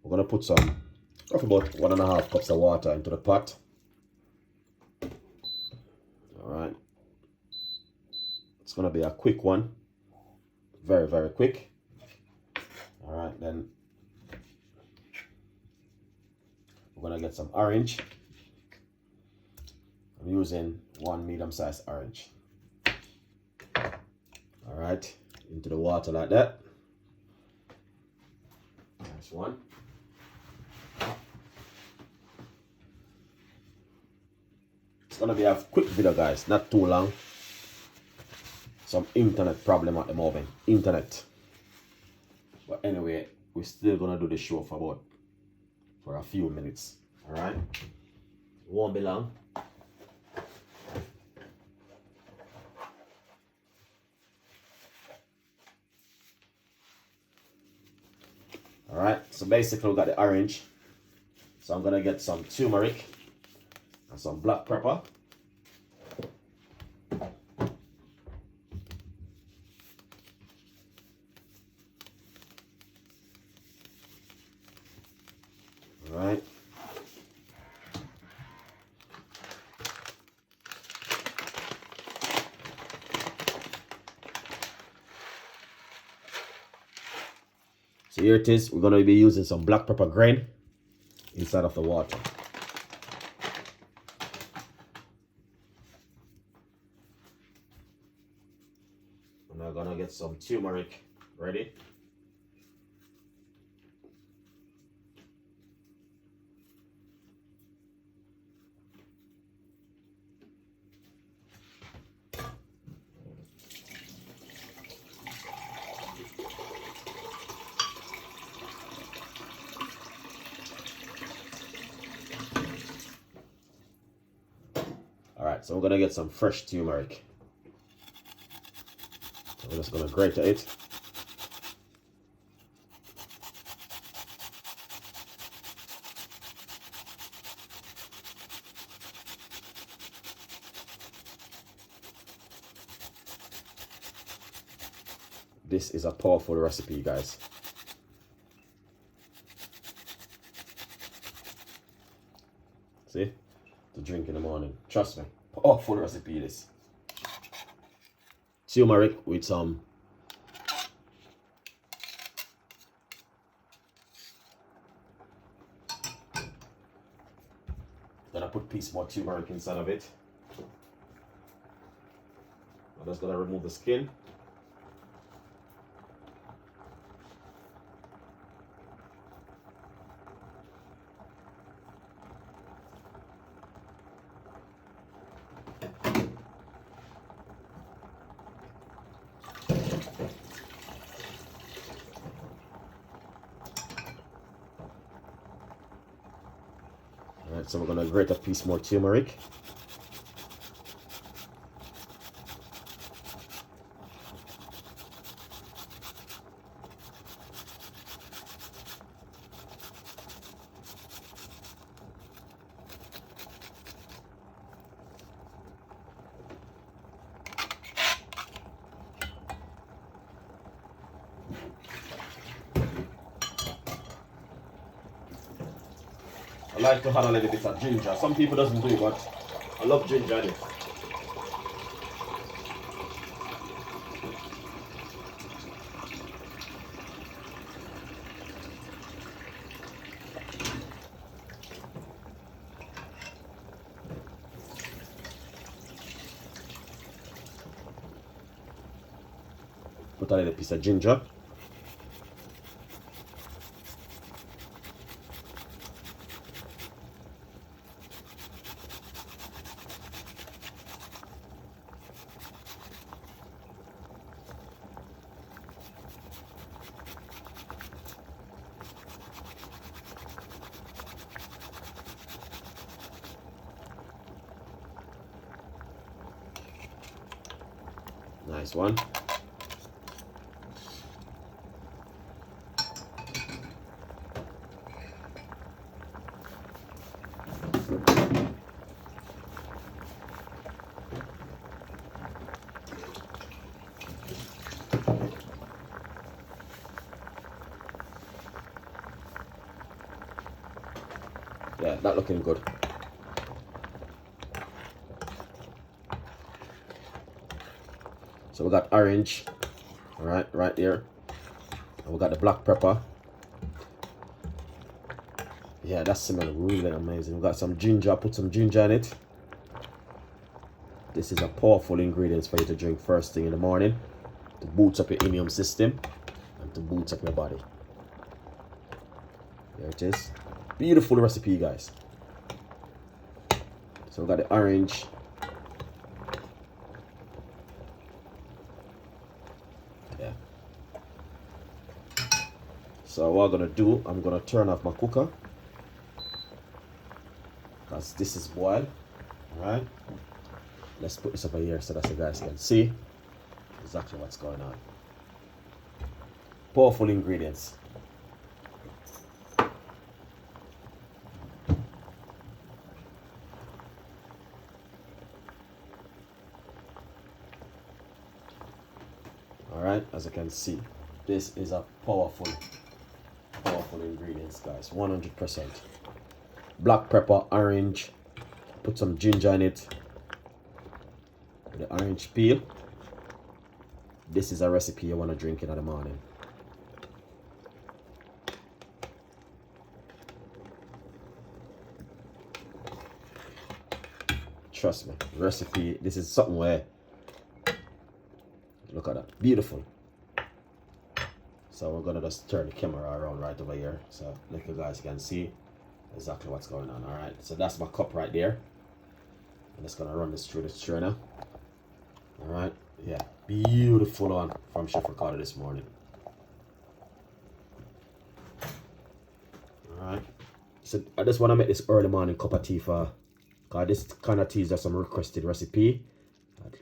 We're gonna put some, about 1.5 cups of water into the pot. All right. It's gonna be a quick one. Very, very quick. All right, then we're gonna get some orange. I'm using 1 medium-sized orange. All right, into the water like that. Nice one. It's gonna be a quick video, guys, not too long. Some internet problem at the moment, internet. But anyway, we're still gonna do the show for a few minutes. All right, won't be long. All right, so basically we got the orange. So I'm gonna get some turmeric and some black pepper. All right. So here it is. We're going to be using some black pepper grain inside of the water. And I'm going to get some turmeric ready. Alright, so we're gonna get some fresh turmeric. So we're just gonna grate it. This is a powerful recipe, guys. See? To drink in the morning. Trust me. Powerful recipe this. Turmeric with some gonna put a piece more turmeric inside of it. I'm just gonna remove the skin. Alright, so we're gonna grate a piece more turmeric. I like to add a little bit of ginger. Some people doesn't do, but I love ginger in it. Put a little piece of ginger. Nice one. Yeah, that looking good. So we got orange, all right, right there. And we got the black pepper. Yeah, that smells really amazing. We got some ginger, put some ginger in it. This is a powerful ingredient for you to drink first thing in the morning to boost up your immune system and to boost up your body. There it is. Beautiful recipe, guys. So we got the orange. Yeah. So what I'm gonna do, I'm gonna turn off my cooker because this is boiled. Alright. Let's put this over here so that you guys can see exactly what's going on. Powerful ingredients. Alright, as you can see, this is a powerful ingredients, guys. 100%. Black pepper, orange, put some ginger in it. The orange peel. This is a recipe you want to drink in the morning. Trust me, recipe. This is something where, look at that, beautiful. So we're gonna just turn the camera around right over here so like you guys can see exactly what's going on. All right, so that's my cup right there. I'm just gonna run this through the strainer. All right, yeah, beautiful one from Chef Ricardo this morning. All right, so I just want to make this early morning cup of tea for, cause this kind of tea is just some requested recipe.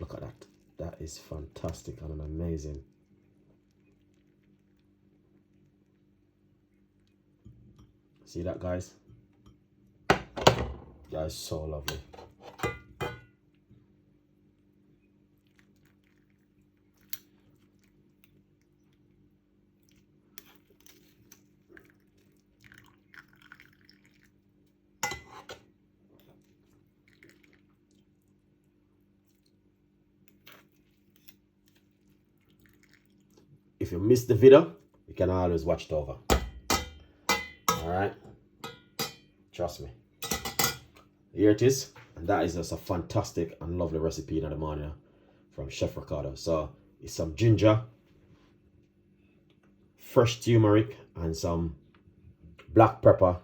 Look at that, that is fantastic and amazing. See that, guys? That is so lovely. If you missed the video, you can always watch it over. All right, trust me. Here it is, and that is just a fantastic and lovely recipe in the morning from Chef Ricardo. So it's some ginger, fresh turmeric, and some black pepper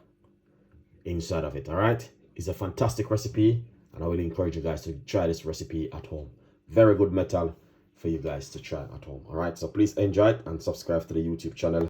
inside of it. All right, it's a fantastic recipe, and I will encourage you guys to try this recipe at home. Very good metal for you guys to try at home. All right, so please enjoy it and subscribe to the YouTube channel.